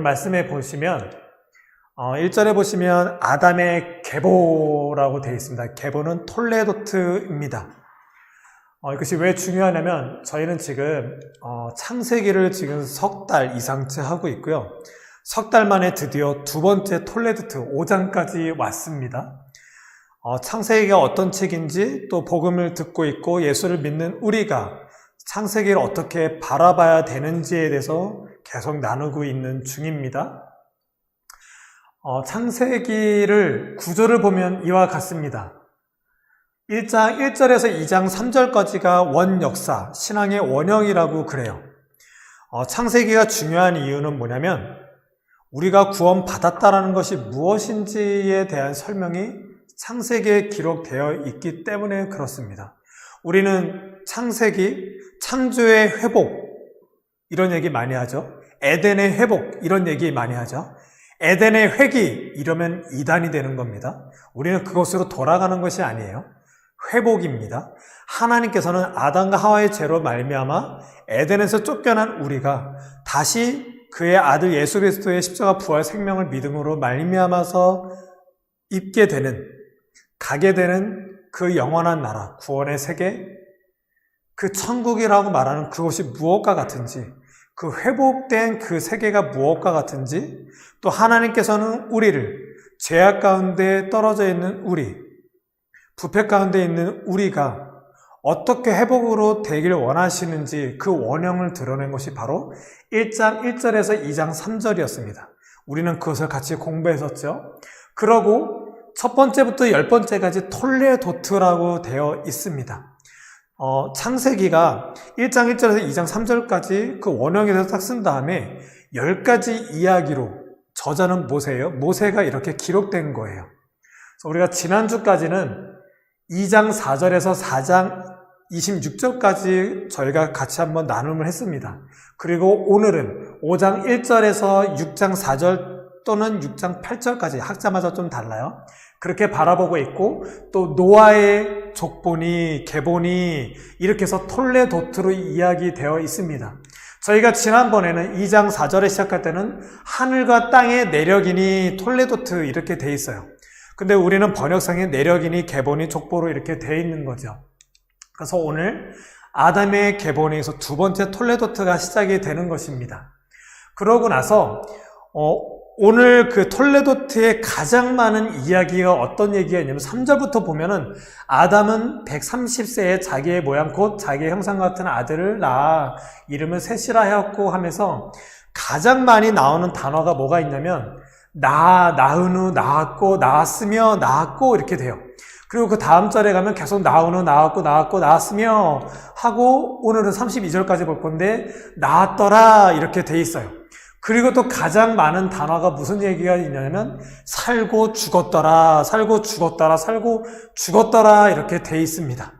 말씀해 보시면 1절에 보시면 아담의 계보라고 되어 있습니다. 계보는 톨레도트입니다. 이것이 왜 중요하냐면 저희는 지금 창세기를 지금 석 달 이상째 하고 있고요. 석 달 만에 드디어 두 번째 톨레도트 5장까지 왔습니다. 창세기가 어떤 책인지 또 복음을 듣고 있고 예수를 믿는 우리가 창세기를 어떻게 바라봐야 되는지에 대해서 계속 나누고 있는 중입니다. 창세기를 구조를 보면 이와 같습니다. 1장 1절에서 2장 3절까지가 원역사, 신앙의 원형이라고 그래요. 창세기가 중요한 이유는 뭐냐면 우리가 구원받았다라는 것이 무엇인지에 대한 설명이 창세기에 기록되어 있기 때문에 그렇습니다. 우리는 창세기, 창조의 회복 이런 얘기 많이 하죠. 에덴의 회복 이런 얘기 많이 하죠. 에덴의 회귀 이러면 이단이 되는 겁니다. 우리는 그것으로 돌아가는 것이 아니에요. 회복입니다. 하나님께서는 아담과 하와의 죄로 말미암아 에덴에서 쫓겨난 우리가 다시 그의 아들 예수 그리스도의 십자가 부활 생명을 믿음으로 말미암아서 입게 되는, 가게 되는 그 영원한 나라, 구원의 세계, 그 천국이라고 말하는 그것이 무엇과 같은지, 그 회복된 그 세계가 무엇과 같은지, 또 하나님께서는 우리를 죄악 가운데 떨어져 있는 우리, 부패 가운데 있는 우리가 어떻게 회복으로 되기를 원하시는지 그 원형을 드러낸 것이 바로 1장 1절에서 2장 3절이었습니다. 우리는 그것을 같이 공부했었죠. 그러고 첫 번째부터 10번째까지 톨레도트라고 되어 있습니다. 창세기가 1장 1절에서 2장 3절까지 그 원형에 대해서 딱 쓴 다음에 10가지 이야기로 저자는 모세예요. 모세가 이렇게 기록된 거예요. 그래서 우리가 지난주까지는 2장 4절에서 4장 26절까지 저희가 같이 한번 나눔을 했습니다. 그리고 오늘은 5장 1절에서 6장 4절 또는 6장 8절까지 학자마다 좀 달라요. 그렇게 바라보고 있고 또 노아의 족보니 계보니 이렇게 해서 톨레도트로 이야기되어 있습니다. 저희가 지난번에는 2장 4절에 시작할 때는 하늘과 땅의 내력이니 톨레도트 이렇게 돼 있어요. 근데 우리는 번역상에 내력이니 계보니 족보로 이렇게 돼 있는 거죠. 그래서 오늘 아담의 계보니에서 두 번째 톨레도트가 시작이 되는 것입니다. 그러고 나서 오늘 그 톨레도트의 가장 많은 이야기가 어떤 얘기가 있냐면 3절부터 보면은 아담은 130세에 자기의 모양 곧 자기의 형상 같은 아들을 낳아 이름을 셋이라 하였고 하면서 가장 많이 나오는 단어가 뭐가 있냐면 낳은 후, 낳았고, 낳았으며, 낳았고 이렇게 돼요. 그리고 그 다음 절에 가면 계속 낳은 후, 낳았고, 낳았고, 낳았으며 하고 오늘은 32절까지 볼 건데 낳았더라 이렇게 돼 있어요. 그리고 또 가장 많은 단어가 무슨 얘기가 있냐면 살고 죽었더라, 살고 죽었더라, 살고 죽었더라 이렇게 돼 있습니다.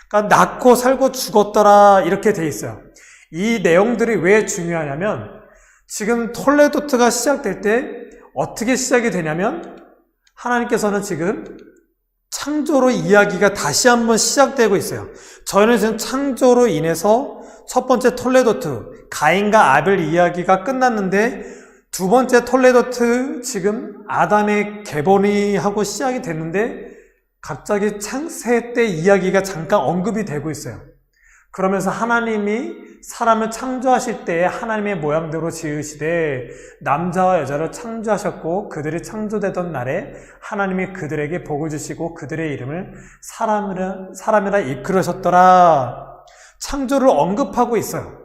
그러니까 낳고 살고 죽었더라 이렇게 돼 있어요. 이 내용들이 왜 중요하냐면 지금 톨레도트가 시작될 때 어떻게 시작이 되냐면 하나님께서는 지금 창조로 이야기가 다시 한번 시작되고 있어요. 저희는 지금 창조로 인해서 첫 번째 톨레도트, 가인과 아벨 이야기가 끝났는데 두 번째 톨레도트 지금 아담의 계보니 하고 시작이 됐는데 갑자기 창세 때 이야기가 잠깐 언급이 되고 있어요. 그러면서 하나님이 사람을 창조하실 때에 하나님의 모양대로 지으시되 남자와 여자를 창조하셨고 그들이 창조되던 날에 하나님이 그들에게 복을 주시고 그들의 이름을 사람이라 이끌으셨더라. 창조를 언급하고 있어요.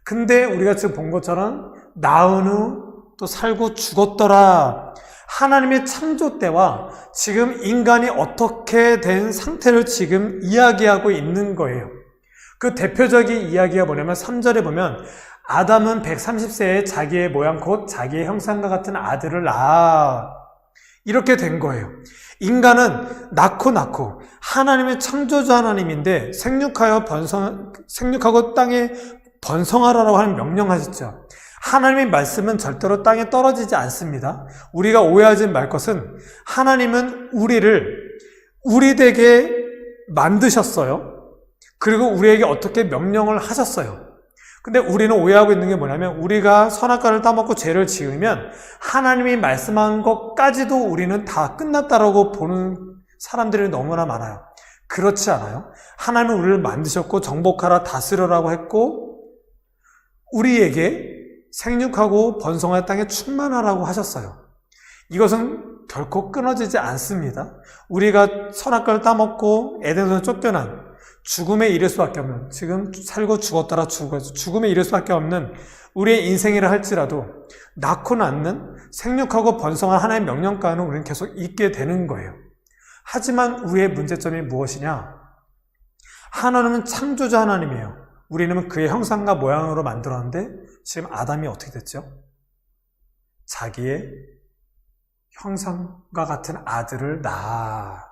근데 우리가 지금 본 것처럼 낳은 후 또 살고 죽었더라. 하나님의 창조 때와 지금 인간이 어떻게 된 상태를 지금 이야기하고 있는 거예요. 그 대표적인 이야기가 뭐냐면 3절에 보면 아담은 130세에 자기의 모양 곧 자기의 형상과 같은 아들을 낳아 이렇게 된 거예요. 인간은 낳고 하나님의 창조자 하나님인데 생육하고 땅에 번성하라고 하는 명령하셨죠. 하나님의 말씀은 절대로 땅에 떨어지지 않습니다. 우리가 오해하지 말 것은 하나님은 우리를 우리 되게 만드셨어요. 그리고 우리에게 어떻게 명령을 하셨어요. 근데 우리는 오해하고 있는 게 뭐냐면 우리가 선악과를 따먹고 죄를 지으면 하나님이 말씀한 것까지도 우리는 다 끝났다라고 보는 사람들이 너무나 많아요. 그렇지 않아요. 하나님은 우리를 만드셨고 정복하라 다스려라고 했고 우리에게 생육하고 번성할 땅에 충만하라고 하셨어요. 이것은 결코 끊어지지 않습니다. 우리가 선악과를 따먹고 에덴에서 쫓겨난 죽음에 이를 수밖에 없는, 지금 살고 죽었다라 죽음에 이를 수밖에 없는 우리의 인생이라 할지라도 낳고 낳는 생육하고 번성한 하나님의 명령가는 우리는 계속 있게 되는 거예요. 하지만 우리의 문제점이 무엇이냐? 하나님은 창조자 하나님이에요. 우리는 그의 형상과 모양으로 만들었는데 지금 아담이 어떻게 됐죠? 자기의 형상과 같은 아들을 낳아.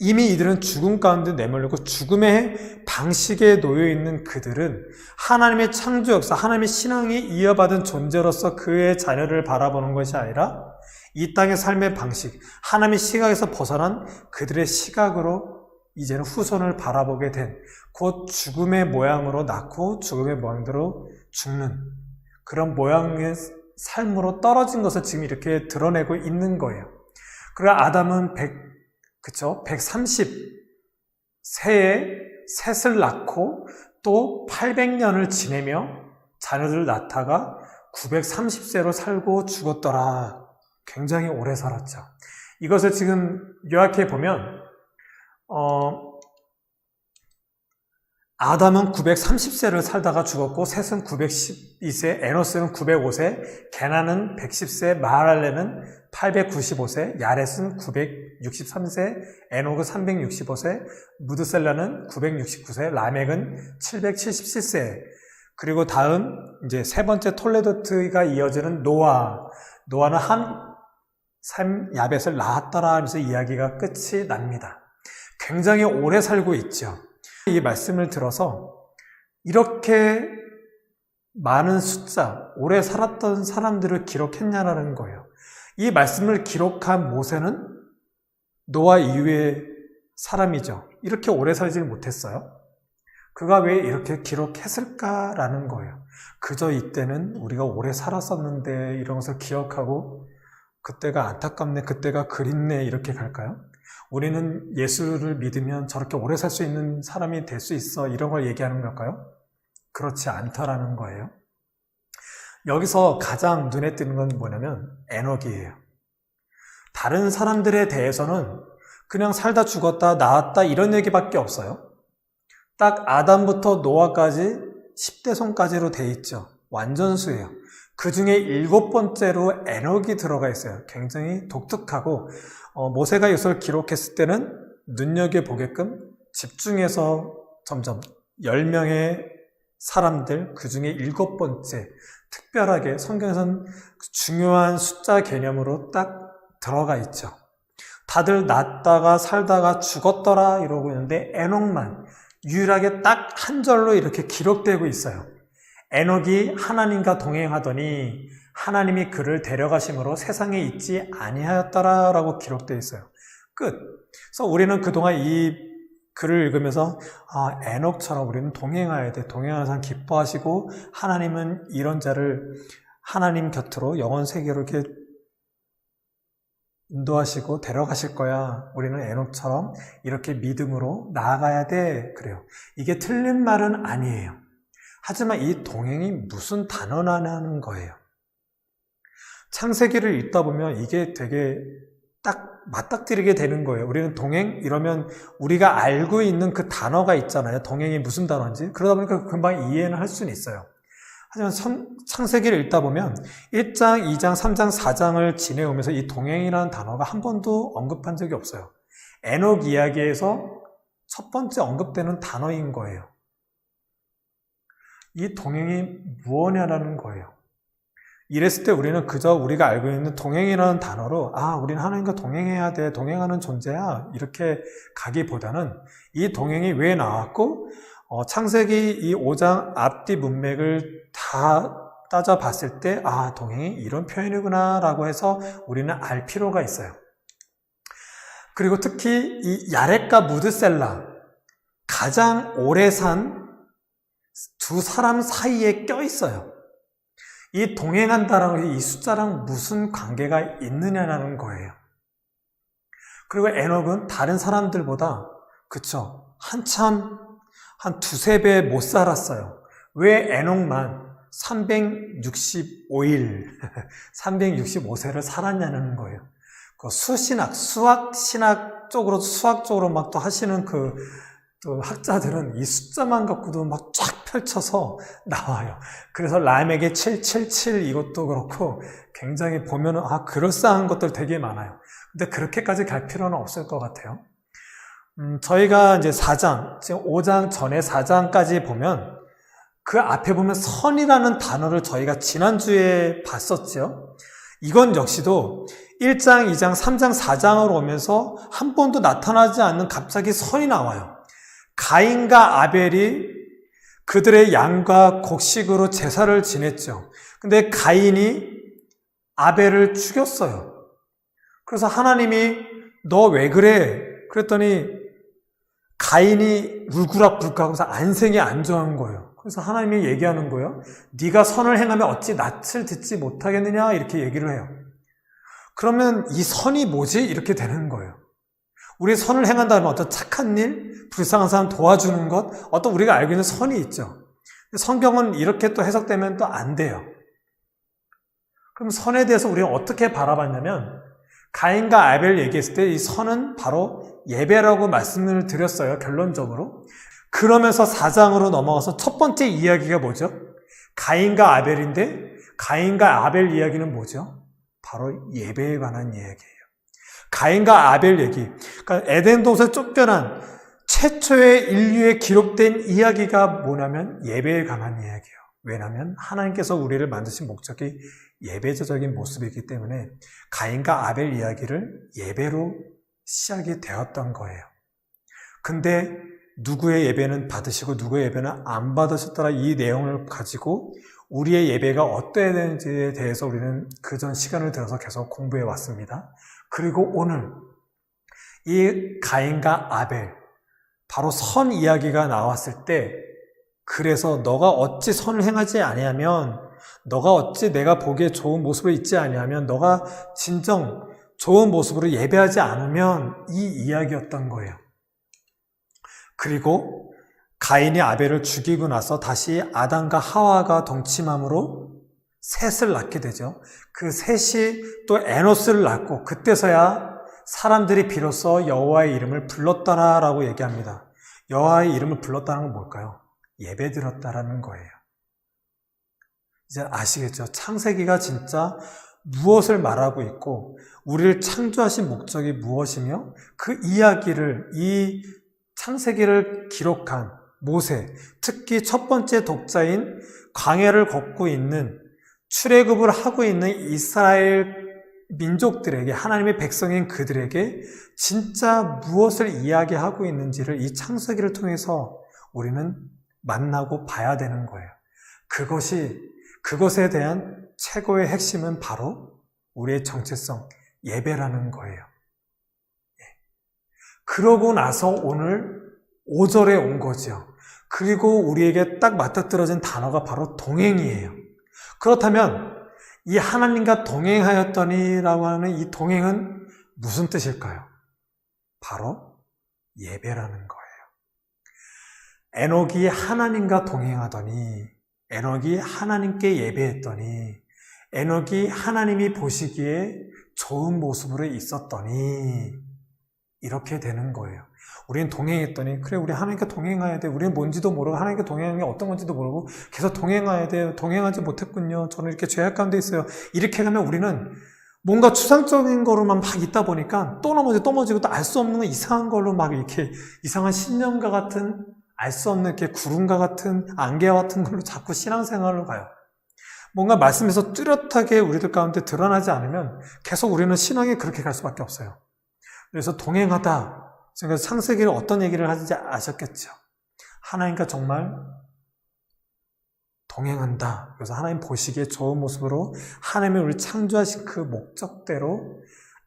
이미 이들은 죽음 가운데 내몰리고 죽음의 방식에 놓여있는 그들은 하나님의 창조 역사, 하나님의 신앙이 이어받은 존재로서 그의 자녀를 바라보는 것이 아니라 이 땅의 삶의 방식, 하나님의 시각에서 벗어난 그들의 시각으로 이제는 후손을 바라보게 된 곧 죽음의 모양으로 낳고 죽음의 모양대로 죽는 그런 모양의 삶으로 떨어진 것을 지금 이렇게 드러내고 있는 거예요. 그리고 아담은 130세에 셋을 낳고 또 800년을 지내며 자녀들을 낳다가 930세로 살고 죽었더라. 굉장히 오래 살았죠. 이것을 지금 요약해 보면 아담은 930세를 살다가 죽었고 셋은 912세, 에노스는 905세, 게나는 110세, 마할렐레는 895세, 야렛은 963세, 에녹은 365세, 무드셀라는 969세, 라멕은 777세. 그리고 다음 이제 세 번째 톨레도트가 이어지는 노아는 한 야벳을 낳았더라 하면서 이야기가 끝이 납니다. 굉장히 오래 살고 있죠. 이 말씀을 들어서 이렇게 많은 숫자, 오래 살았던 사람들을 기록했냐라는 거예요. 이 말씀을 기록한 모세는 노아 이후의 사람이죠. 이렇게 오래 살지 못했어요. 그가 왜 이렇게 기록했을까라는 거예요. 그저 이때는 우리가 오래 살았었는데 이런 것을 기억하고 그때가 안타깝네, 그때가 그립네 이렇게 갈까요? 우리는 예수를 믿으면 저렇게 오래 살 수 있는 사람이 될 수 있어 이런 걸 얘기하는 걸까요? 그렇지 않다라는 거예요. 여기서 가장 눈에 띄는 건 뭐냐면 에녹이에요. 다른 사람들에 대해서는 그냥 살다 죽었다 나았다 이런 얘기밖에 없어요. 딱 아담부터 노아까지 10대 손까지로 돼 있죠. 완전수예요. 그 중에 7번째로 에녹이 들어가 있어요. 굉장히 독특하고 모세가 이것을 기록했을 때는 눈여겨보게끔 집중해서 점점 10명의 사람들, 그 중에 7번째 특별하게 성경에서는 중요한 숫자 개념으로 딱 들어가 있죠. 다들 낳다가 살다가 죽었더라 이러고 있는데 에녹만 유일하게 딱 한 절로 이렇게 기록되고 있어요. 에녹이 하나님과 동행하더니 하나님이 그를 데려가심으로 세상에 있지 아니하였더라라고 기록되어 있어요. 끝. 그래서 우리는 그동안 이 글을 읽으면서 에녹처럼 우리는 동행해야 돼. 동행하는 사람 기뻐하시고 하나님은 이런 자를 하나님 곁으로 영원 세계로 이렇게 인도하시고 데려가실 거야. 우리는 에녹처럼 이렇게 믿음으로 나아가야 돼. 그래요. 이게 틀린 말은 아니에요. 하지만 이 동행이 무슨 단어라는 거예요. 창세기를 읽다 보면 이게 되게 딱 맞닥뜨리게 되는 거예요. 우리는 동행 이러면 우리가 알고 있는 그 단어가 있잖아요. 동행이 무슨 단어인지. 그러다 보니까 금방 이해는 할 수는 있어요. 하지만 창세기를 읽다 보면 1장, 2장, 3장, 4장을 지내오면서 이 동행이라는 단어가 한 번도 언급한 적이 없어요. 에녹 이야기에서 첫 번째 언급되는 단어인 거예요. 이 동행이 무엇이냐라는 거예요. 이랬을 때 우리는 그저 우리가 알고 있는 동행이라는 단어로 우리는 하나님과 동행해야 돼, 동행하는 존재야 이렇게 가기보다는 이 동행이 왜 나왔고 창세기 이 5장 앞뒤 문맥을 다 따져봤을 때 동행이 이런 표현이구나 라고 해서 우리는 알 필요가 있어요. 그리고 특히 이 야렛과 무드셀라 가장 오래 산 두 사람 사이에 껴 있어요. 이 동행한다라는 이 숫자랑 무슨 관계가 있느냐라는 거예요. 그리고 에녹은 다른 사람들보다 그쵸, 한참 한 두세 배 못 살았어요. 왜 에녹만 365일, 365세를 살았냐는 거예요. 그 수학 신학 쪽으로, 수학 쪽으로 막 또 하시는 또 학자들은 이 숫자만 갖고도 막 쫙 펼쳐서 나와요. 그래서 람에게 777 이것도 그렇고 굉장히 보면은, 그럴싸한 것들 되게 많아요. 근데 그렇게까지 갈 필요는 없을 것 같아요. 저희가 이제 4장, 지금 5장 전에 4장까지 보면 그 앞에 보면 선이라는 단어를 저희가 지난주에 봤었죠. 이건 역시도 1장, 2장, 3장, 4장으로 오면서 한 번도 나타나지 않는 갑자기 선이 나와요. 가인과 아벨이 그들의 양과 곡식으로 제사를 지냈죠. 근데 가인이 아벨을 죽였어요. 그래서 하나님이 너 왜 그래? 그랬더니 가인이 울그락불락 하면서 안생이 안 좋은 거예요. 그래서 하나님이 얘기하는 거예요. 네가 선을 행하면 어찌 낯을 듣지 못하겠느냐 이렇게 얘기를 해요. 그러면 이 선이 뭐지? 이렇게 되는 거예요. 우리 선을 행한다면 어떤 착한 일, 불쌍한 사람 도와주는 것, 어떤 우리가 알고 있는 선이 있죠. 성경은 이렇게 또 해석되면 또 안 돼요. 그럼 선에 대해서 우리가 어떻게 바라봤냐면 가인과 아벨 얘기했을 때 이 선은 바로 예배라고 말씀을 드렸어요. 결론적으로. 그러면서 4장으로 넘어가서 첫 번째 이야기가 뭐죠? 가인과 아벨인데 가인과 아벨 이야기는 뭐죠? 바로 예배에 관한 이야기예요. 가인과 아벨 얘기. 그러니까 에덴 동산에 쫓겨난 최초의 인류에 기록된 이야기가 뭐냐면 예배에 관한 이야기예요. 왜냐하면 하나님께서 우리를 만드신 목적이 예배적인 모습이기 때문에 가인과 아벨 이야기를 예배로 시작이 되었던 거예요. 근데 누구의 예배는 받으시고 누구의 예배는 안 받으셨더라, 이 내용을 가지고 우리의 예배가 어떠해야 되는지에 대해서 우리는 그전 시간을 들어서 계속 공부해 왔습니다. 그리고 오늘 이 가인과 아벨, 바로 선 이야기가 나왔을 때, 그래서 너가 어찌 선을 행하지 아니하면, 너가 어찌 내가 보기에 좋은 모습으로 있지 아니하면, 너가 진정 좋은 모습으로 예배하지 않으면, 이 이야기였던 거예요. 그리고 가인이 아벨을 죽이고 나서 다시 아담과 하와가 동침함으로 셋을 낳게 되죠. 그 셋이 또 에노스를 낳고 그때서야 사람들이 비로소 여호와의 이름을 불렀다라고 얘기합니다. 여호와의 이름을 불렀다는 건 뭘까요? 예배드렸다라는 거예요. 이제 아시겠죠? 창세기가 진짜 무엇을 말하고 있고 우리를 창조하신 목적이 무엇이며 그 이야기를, 이 창세기를 기록한 모세, 특히 첫 번째 독자인 광야를 걷고 있는, 출애굽을 하고 있는 이스라엘 민족들에게, 하나님의 백성인 그들에게 진짜 무엇을 이야기하고 있는지를 이 창세기를 통해서 우리는 만나고 봐야 되는 거예요. 그것에 대한 최고의 핵심은 바로 우리의 정체성, 예배라는 거예요. 그러고 나서 오늘 5절에 온 거죠. 그리고 우리에게 딱 맞닥뜨려진 단어가 바로 동행이에요. 그렇다면 이 하나님과 동행하였더니라고 하는 이 동행은 무슨 뜻일까요? 바로 예배라는 거예요. 에녹이 하나님과 동행하더니, 에녹이 하나님께 예배했더니, 에녹이 하나님이 보시기에 좋은 모습으로 있었더니 이렇게 되는 거예요. 우리는 동행했더니, 그래, 우리 하나님과 동행해야 돼. 우리는 뭔지도 모르고 하나님과 동행하는 게 어떤 건지도 모르고 계속 동행해야 돼요. 동행하지 못했군요. 저는 이렇게 죄악 가운데 있어요. 이렇게 가면 우리는 뭔가 추상적인 거로만 막 있다 보니까 또 넘어지고 또 알 수 없는 이상한 걸로 막 이렇게 이상한 신념과 같은, 알 수 없는 이렇게 구름과 같은, 안개와 같은 걸로 자꾸 신앙생활로 가요. 뭔가 말씀에서 뚜렷하게 우리들 가운데 드러나지 않으면 계속 우리는 신앙에 그렇게 갈 수밖에 없어요. 그래서 동행하다. 지금 창세기는 어떤 얘기를 하는지 아셨겠죠? 하나님과 정말 동행한다. 그래서 하나님 보시기에 좋은 모습으로 하나님이 우리를 창조하신 그 목적대로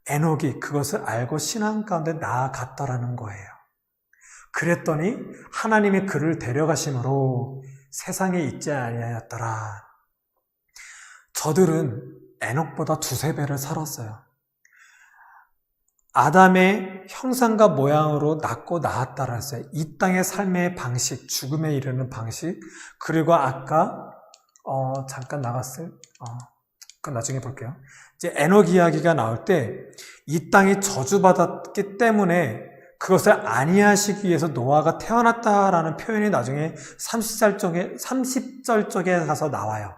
에녹이 그것을 알고 신앙 가운데 나아갔다라는 거예요. 그랬더니 하나님이 그를 데려가심으로 세상에 있지 아니하였더라. 저들은 에녹보다 두세 배를 살았어요. 아담의 형상과 모양으로 낳고 낳았다라 했어요. 이 땅의 삶의 방식, 죽음에 이르는 방식, 그리고 아까 잠깐 나갔어요. 그건 나중에 볼게요. 이제 에녹 이야기가 나올 때 이 땅이 저주받았기 때문에 그것을 안위하시기 위해서 노아가 태어났다라는 표현이 나중에 30절 쪽에 가서 나와요.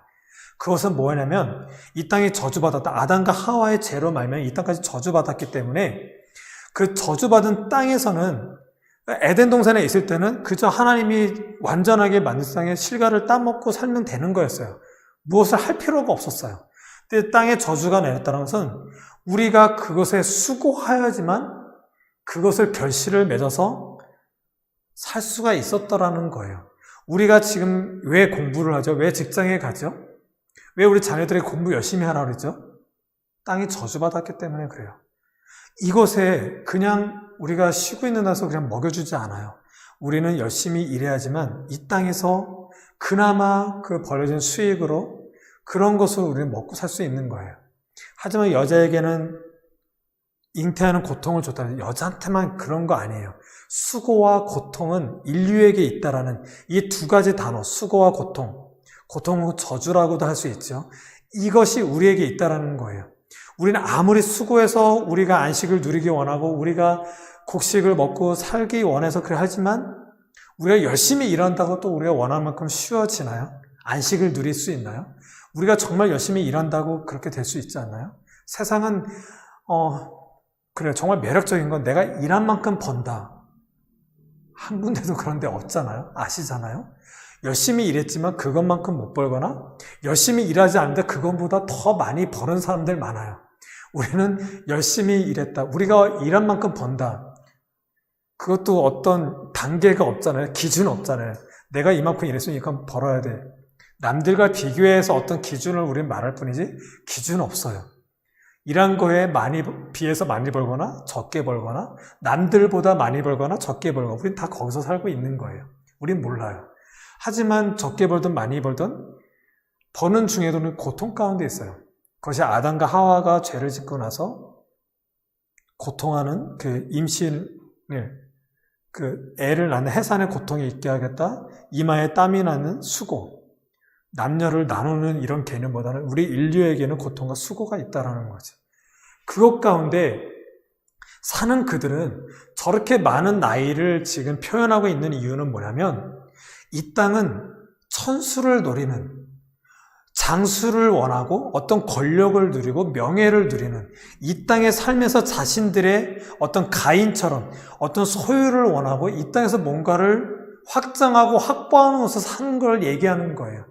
그것은 뭐냐면 이 땅이 저주받았다. 아담과 하와의 죄로 말미암아 이 땅까지 저주받았기 때문에 그 저주받은 땅에서는 에덴 동산에 있을 때는 그저 하나님이 완전하게 만든 땅에 실과를 따먹고 살면 되는 거였어요. 무엇을 할 필요가 없었어요. 근데 땅에 저주가 내렸다는 것은 우리가 그것에 수고하여야지만 그것을 결실을 맺어서 살 수가 있었더라는 거예요. 우리가 지금 왜 공부를 하죠? 왜 직장에 가죠? 왜 우리 자녀들이 공부 열심히 하라고 그러죠? 땅이 저주받았기 때문에 그래요. 이것에 그냥 우리가 쉬고 있는 데서 그냥 먹여주지 않아요. 우리는 열심히 일해야지만 이 땅에서 그나마 그 벌어진 수익으로 그런 것을 우리는 먹고 살 수 있는 거예요. 하지만 여자에게는 잉태하는 고통을 줬다는 여자한테만 그런 거 아니에요. 수고와 고통은 인류에게 있다라는 이 두 가지 단어, 수고와 고통, 고통은 저주라고도 할 수 있죠. 이것이 우리에게 있다라는 거예요. 우리는 아무리 수고해서 우리가 안식을 누리기 원하고 우리가 곡식을 먹고 살기 원해서 그래 하지만 우리가 열심히 일한다고 또 우리가 원하는 만큼 쉬워지나요? 안식을 누릴 수 있나요? 우리가 정말 열심히 일한다고 그렇게 될 수 있지 않나요? 세상은 그래요. 정말 매력적인 건 내가 일한 만큼 번다. 한 군데도 그런 데 없잖아요. 아시잖아요? 열심히 일했지만 그것만큼 못 벌거나 열심히 일하지 않는데 그것보다 더 많이 버는 사람들 많아요. 우리는 열심히 일했다. 우리가 일한 만큼 번다. 그것도 어떤 단계가 없잖아요. 기준 없잖아요. 내가 이만큼 일했으니까 벌어야 돼. 남들과 비교해서 어떤 기준을 우리는 말할 뿐이지 기준 없어요. 일한 거에 비해서 많이 벌거나 적게 벌거나 남들보다 많이 벌거나 적게 벌거나 우린 다 거기서 살고 있는 거예요. 우린 몰라요. 하지만 적게 벌든 많이 벌든 버는 중에도는 고통 가운데 있어요. 그것이 아담과 하와가 죄를 짓고 나서 고통하는 그 임신을 그 애를 낳는 해산의 고통이 있게 하겠다. 이마에 땀이 나는 수고. 남녀를 나누는 이런 개념보다는 우리 인류에게는 고통과 수고가 있다는 거죠. 그것 가운데 사는 그들은 저렇게 많은 나이를 지금 표현하고 있는 이유는 뭐냐면 이 땅은 천수를 노리는 장수를 원하고 어떤 권력을 누리고 명예를 누리는 이 땅에 살면서 자신들의 어떤 가인처럼 어떤 소유를 원하고 이 땅에서 뭔가를 확장하고 확보하면서 사는 걸 얘기하는 거예요.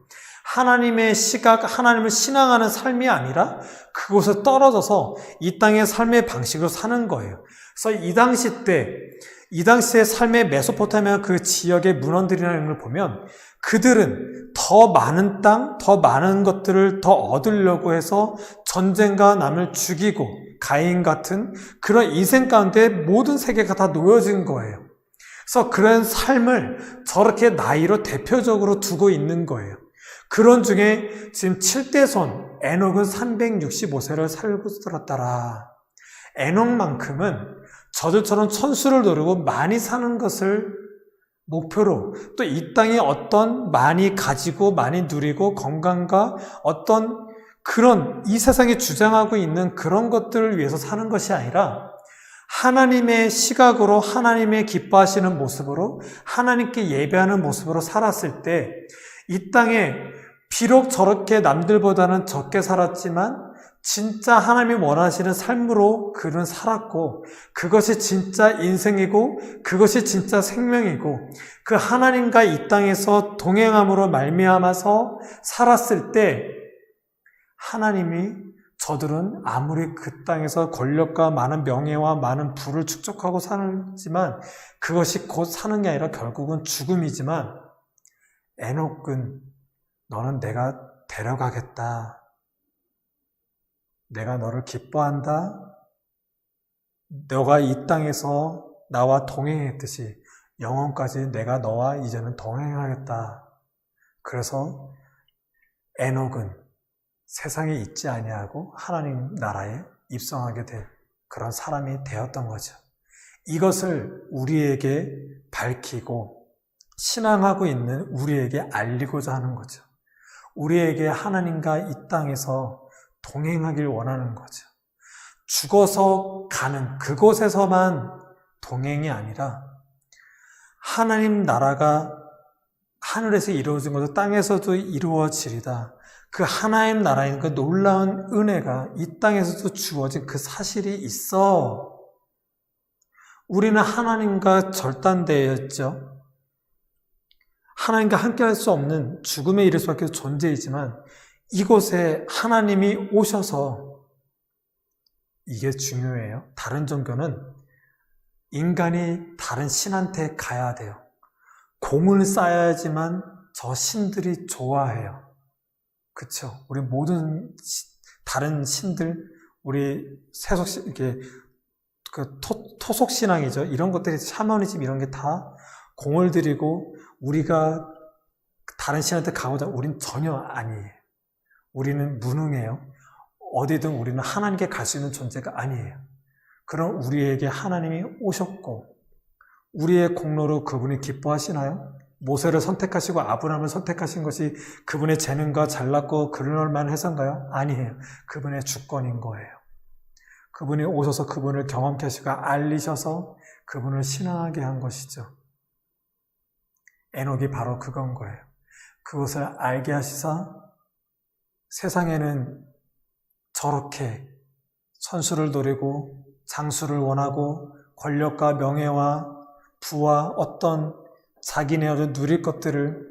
하나님의 시각, 하나님을 신앙하는 삶이 아니라 그곳에 떨어져서 이 땅의 삶의 방식으로 사는 거예요. 그래서 이 당시의 삶의 메소포타미아 그 지역의 문헌들이라는 걸 보면 그들은 더 많은 땅, 더 많은 것들을 더 얻으려고 해서 전쟁과 남을 죽이고 가인 같은 그런 인생 가운데 모든 세계가 다 놓여진 거예요. 그래서 그런 삶을 저렇게 나이로 대표적으로 두고 있는 거예요. 그런 중에 지금 7대손 에녹은 365세를 살고 살았더라. 에녹만큼은 저들처럼 천수를 노리고 많이 사는 것을 목표로 또 이 땅에 어떤 많이 가지고 많이 누리고 건강과 어떤 그런 이 세상에 주장하고 있는 그런 것들을 위해서 사는 것이 아니라 하나님의 시각으로 하나님의 기뻐하시는 모습으로 하나님께 예배하는 모습으로 살았을 때 이 땅에 비록 저렇게 남들보다는 적게 살았지만 진짜 하나님이 원하시는 삶으로 그는 살았고 그것이 진짜 인생이고 그것이 진짜 생명이고 그 하나님과 이 땅에서 동행함으로 말미암아서 살았을 때 하나님이 저들은 아무리 그 땅에서 권력과 많은 명예와 많은 부를 축적하고 살지만 그것이 곧 사는 게 아니라 결국은 죽음이지만 에녹은 너는 내가 데려가겠다. 내가 너를 기뻐한다. 너가 이 땅에서 나와 동행했듯이 영원까지 내가 너와 이제는 동행하겠다. 그래서 에녹은 세상에 있지 아니하고 하나님 나라에 입성하게 된 그런 사람이 되었던 거죠. 이것을 우리에게 밝히고 신앙하고 있는 우리에게 알리고자 하는 거죠. 우리에게 하나님과 이 땅에서 동행하길 원하는 거죠. 죽어서 가는 그곳에서만 동행이 아니라 하나님 나라가 하늘에서 이루어진 것도 땅에서도 이루어지리다. 그 하나님 나라인 그 놀라운 은혜가 이 땅에서도 주어진 그 사실이 있어. 우리는 하나님과 절단되어 있죠. 하나님과 함께할 수 없는 죽음에 이를 수밖에 없는 존재이지만 이곳에 하나님이 오셔서 이게 중요해요. 다른 종교는 인간이 다른 신한테 가야 돼요. 공을 쌓아야지만 저 신들이 좋아해요. 그쵸? 우리 모든 다른 신들, 우리 세속신, 이렇게 토속신앙이죠. 이런 것들이 샤머니즘 이런 게 다 공을 들이고 우리가 다른 신한테 가보자. 우린 전혀 아니에요. 우리는 무능해요. 어디든 우리는 하나님께 갈 수 있는 존재가 아니에요. 그럼 우리에게 하나님이 오셨고 우리의 공로로 그분이 기뻐하시나요? 모세를 선택하시고 아브라함을 선택하신 것이 그분의 재능과 잘났고 그럴만 해서인가요? 아니에요. 그분의 주권인 거예요. 그분이 오셔서 그분을 경험케 하시고 알리셔서 그분을 신앙하게 한 것이죠. 에녹이 바로 그건 거예요. 그것을 알게 하시사 세상에는 저렇게 선수를 노리고 장수를 원하고 권력과 명예와 부와 어떤 자기네 누릴 것들을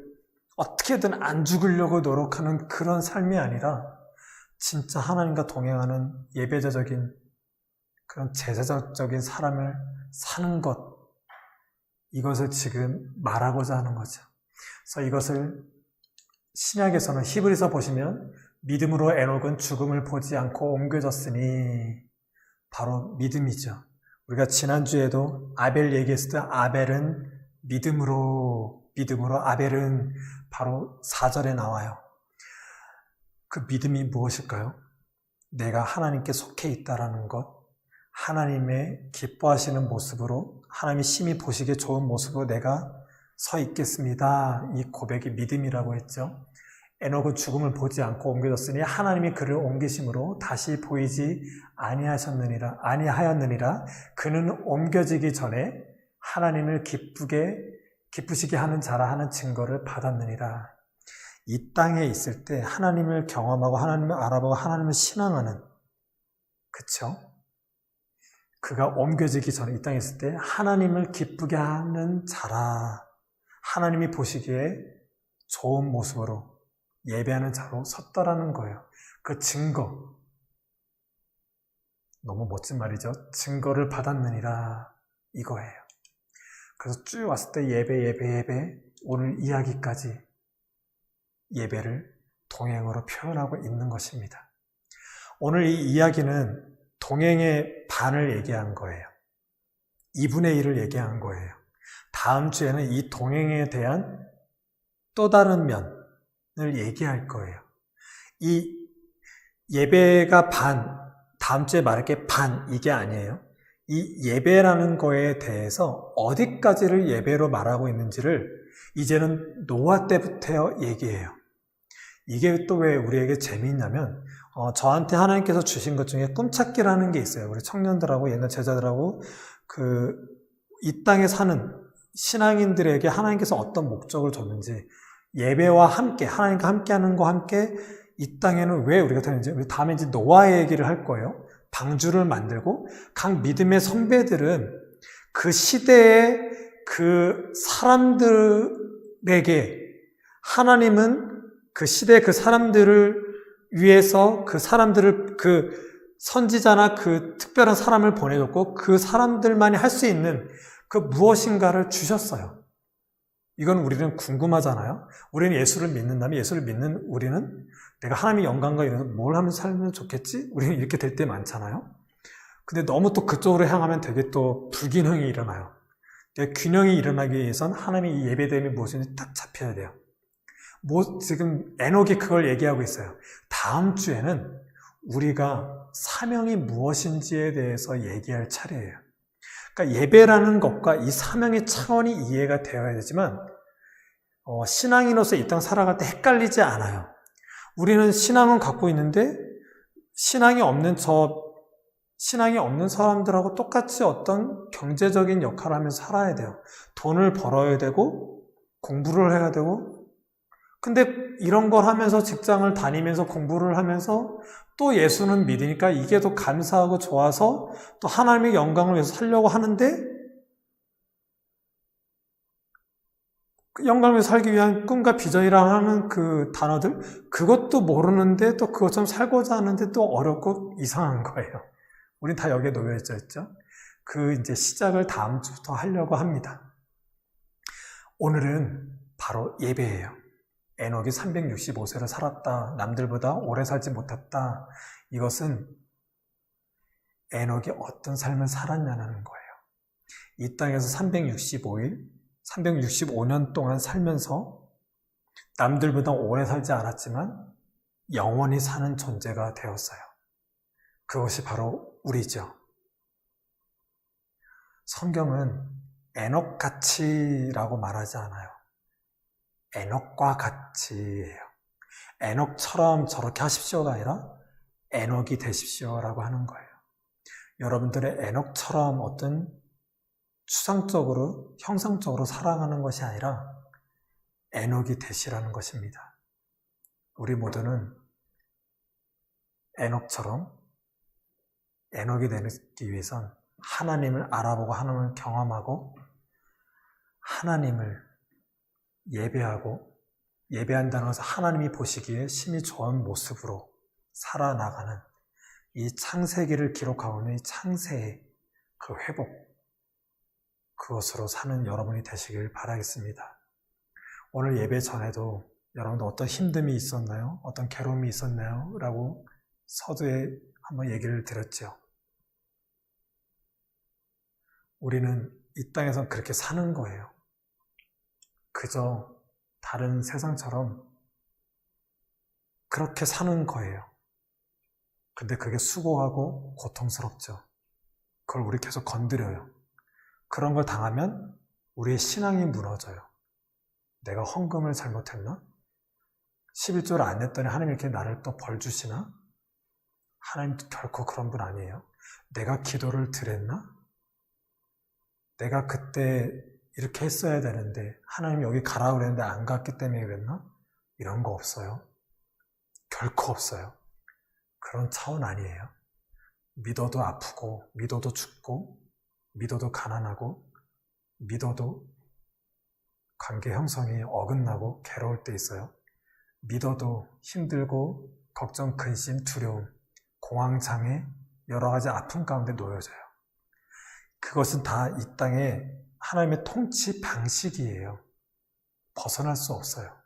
어떻게든 안 죽으려고 노력하는 그런 삶이 아니라 진짜 하나님과 동행하는 예배자적인 그런 제사적인 삶을 사는 것, 이것을 지금 말하고자 하는 거죠. 그래서 이것을 신약에서는 히브리서 보시면 믿음으로 에녹은 죽음을 보지 않고 옮겨졌으니 바로 믿음이죠. 우리가 지난주에도 아벨 얘기했을 때 아벨은 믿음으로 아벨은 바로 4절에 나와요. 그 믿음이 무엇일까요? 내가 하나님께 속해 있다라는 것, 하나님의 기뻐하시는 모습으로 하나님이 심히 보시기에 좋은 모습으로 내가 서 있겠습니다. 이 고백이 믿음이라고 했죠. 에녹은 죽음을 보지 않고 옮겨졌으니 하나님이 그를 옮기심으로 다시 보이지 아니하였느니라. 그는 옮겨지기 전에 하나님을 기쁘시게 하는 자라 하는 증거를 받았느니라. 이 땅에 있을 때 하나님을 경험하고 하나님을 알아보고 하나님을 신앙하는, 그쵸? 그가 옮겨지기 전에 이 땅에 있을 때 하나님을 기쁘게 하는 자라. 하나님이 보시기에 좋은 모습으로 예배하는 자로 섰다라는 거예요. 그 증거, 너무 멋진 말이죠. 증거를 받았느니라 이거예요. 그래서 쭉 왔을 때 예배 오늘 이야기까지 예배를 동행으로 표현하고 있는 것입니다. 오늘 이 이야기는 동행의 반을 얘기한 거예요. 2분의 1을 얘기한 거예요. 다음 주에는 이 동행에 대한 또 다른 면을 얘기할 거예요. 이 예배가 반, 다음 주에 말할 게 반, 이게 아니에요. 이 예배라는 거에 대해서 어디까지를 예배로 말하고 있는지를 이제는 노아 때부터 얘기해요. 이게 또 왜 우리에게 재미있냐면 저한테 하나님께서 주신 것 중에 꿈찾기라는 게 있어요. 우리 청년들하고 옛날 제자들하고 이 땅에 사는 신앙인들에게 하나님께서 어떤 목적을 줬는지, 예배와 함께 하나님과 함께하는 것과 함께 이 땅에는 왜 우리가 되는지, 우리 다음에 이제 노아의 얘기를 할 거예요. 방주를 만들고 각 믿음의 선배들은 그 시대의 그 사람들에게 하나님은 그 시대 그 사람들을 위해서 그 사람들을 그 선지자나 그 특별한 사람을 보내줬고 그 사람들만이 할 수 있는 그 무엇인가를 주셨어요. 이건 우리는 궁금하잖아요. 우리는 예수를 믿는다면 예수를 믿는 우리는 내가 하나님의 영광과 이런 뭘 하면서 살면 좋겠지? 우리는 이렇게 될 때 많잖아요. 근데 너무 또 그쪽으로 향하면 되게 또 불균형이 일어나요. 균형이 일어나기 위해선 하나님의 이 예배됨이 무엇인지 딱 잡혀야 돼요. 지금 에녹이 그걸 얘기하고 있어요. 다음 주에는 우리가 사명이 무엇인지에 대해서 얘기할 차례예요. 그러니까 예배라는 것과 이 사명의 차원이 이해가 되어야 되지만 신앙인으로서 이 땅 살아갈 때 헷갈리지 않아요. 우리는 신앙은 갖고 있는데 신앙이 없는 사람들하고 똑같이 어떤 경제적인 역할을 하면서 살아야 돼요. 돈을 벌어야 되고 공부를 해야 되고, 근데 이런 걸 하면서 직장을 다니면서 공부를 하면서 또 예수는 믿으니까 이게 더 감사하고 좋아서 또 하나님의 영광을 위해서 살려고 하는데, 영광을 위해서 살기 위한 꿈과 비전이라 하는 그 단어들, 그것도 모르는데 또 그것처럼 살고자 하는데 또 어렵고 이상한 거예요. 우린 다 여기에 놓여져 있죠. 그 이제 시작을 다음 주부터 하려고 합니다. 오늘은 바로 예배예요. 에녹이 365세를 살았다. 남들보다 오래 살지 못했다. 이것은 에녹이 어떤 삶을 살았냐는 거예요. 이 땅에서 365년 동안 살면서 남들보다 오래 살지 않았지만 영원히 사는 존재가 되었어요. 그것이 바로 우리죠. 성경은 에녹같이라고 말하지 않아요. 에녹과 같이예요. 에녹처럼 저렇게 하십시오가 아니라 에녹이 되십시오라고 하는 거예요. 여러분들의 에녹처럼 어떤 추상적으로, 형상적으로 살아가는 것이 아니라 에녹이 되시라는 것입니다. 우리 모두는 에녹처럼 에녹이 되기 위해선 하나님을 알아보고 하나님을 경험하고 하나님을 예배한다는 것은 하나님이 보시기에 심히 좋은 모습으로 살아나가는 이 창세기를 기록하고 있는 이 창세의 그 회복, 그것으로 사는 여러분이 되시길 바라겠습니다. 오늘 예배 전에도 여러분도 어떤 힘듦이 있었나요? 어떤 괴로움이 있었나요? 라고 서두에 한번 얘기를 드렸죠. 우리는 이 땅에서 그렇게 사는 거예요. 그저 다른 세상처럼 그렇게 사는 거예요. 근데 그게 수고하고 고통스럽죠. 그걸 우리 계속 건드려요. 그런 걸 당하면 우리의 신앙이 무너져요. 내가 헌금을 잘못했나? 11조를 안 냈더니 하나님이 이렇게 나를 또 벌 주시나? 하나님 결코 그런 분 아니에요. 내가 기도를 드렸나? 내가 그때 이렇게 했어야 되는데 하나님이 여기 가라 그랬는데 안 갔기 때문에 그랬나? 이런 거 없어요. 결코 없어요. 그런 차원 아니에요. 믿어도 아프고, 믿어도 죽고, 믿어도 가난하고, 믿어도 관계 형성이 어긋나고 괴로울 때 있어요. 믿어도 힘들고 걱정, 근심, 두려움, 공황장애, 여러 가지 아픔 가운데 놓여져요. 그것은 다 이 땅의 하나님의 통치 방식이에요. 벗어날 수 없어요.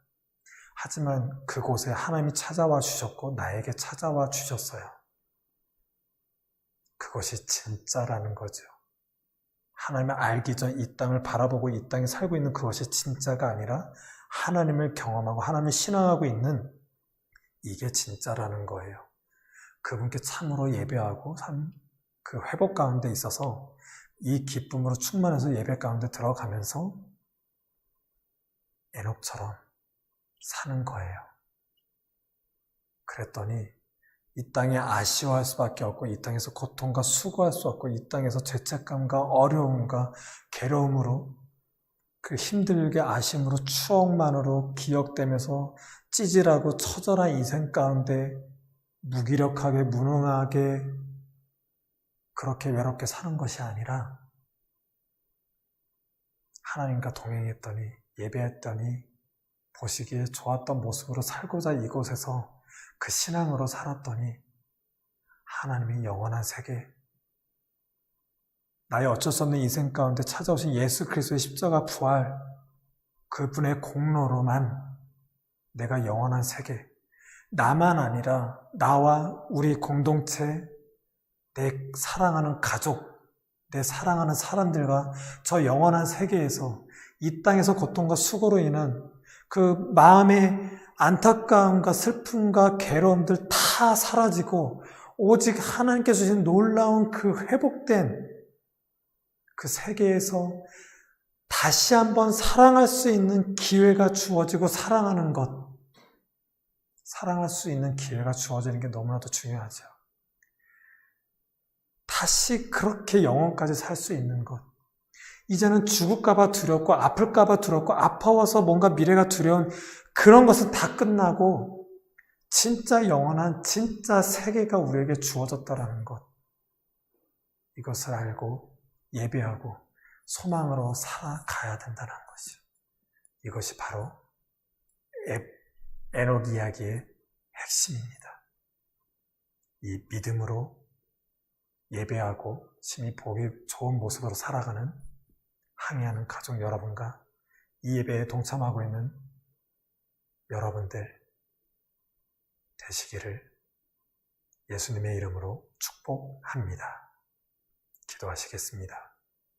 하지만 그곳에 하나님이 찾아와 주셨고 나에게 찾아와 주셨어요. 그것이 진짜라는 거죠. 하나님을 알기 전 이 땅을 바라보고 이 땅에 살고 있는 그것이 진짜가 아니라 하나님을 경험하고 하나님을 신앙하고 있는 이게 진짜라는 거예요. 그분께 참으로 예배하고 그 회복 가운데 있어서 이 기쁨으로 충만해서 예배 가운데 들어가면서 에녹처럼 사는 거예요. 그랬더니 이 땅에 아쉬워할 수밖에 없고 이 땅에서 고통과 수고할 수 없고 이 땅에서 죄책감과 어려움과 괴로움으로 그 힘들게 아심으로 추억만으로 기억되면서 찌질하고 처절한 인생 가운데 무기력하게 무능하게 그렇게 외롭게 사는 것이 아니라 하나님과 동행했더니 예배했더니 보시기에 좋았던 모습으로 살고자 이곳에서 그 신앙으로 살았더니 하나님이 영원한 세계, 나의 어쩔 수 없는 인생 가운데 찾아오신 예수 그리스도의 십자가 부활, 그분의 공로로만 내가 영원한 세계, 나만 아니라 나와 우리 공동체, 내 사랑하는 가족, 내 사랑하는 사람들과 저 영원한 세계에서 이 땅에서 고통과 수고로 인한 그 마음의 안타까움과 슬픔과 괴로움들 다 사라지고 오직 하나님께서 주신 놀라운 그 회복된 그 세계에서 다시 한번 사랑할 수 있는 기회가 주어지고 사랑하는 것, 사랑할 수 있는 기회가 주어지는 게 너무나도 중요하죠. 다시 그렇게 영원까지 살 수 있는 것. 이제는 죽을까봐 두렵고 아플까봐 두렵고 아파워서 뭔가 미래가 두려운 그런 것은 다 끝나고 진짜 영원한 진짜 세계가 우리에게 주어졌다라는 것. 이것을 알고 예배하고 소망으로 살아가야 된다는 것이죠. 이것이 바로 에녹 이야기의 핵심입니다. 이 믿음으로 예배하고 심히 보기 좋은 모습으로 살아가는 항해하는 가족 여러분과 이 예배에 동참하고 있는 여러분들 되시기를 예수님의 이름으로 축복합니다. 기도하시겠습니다.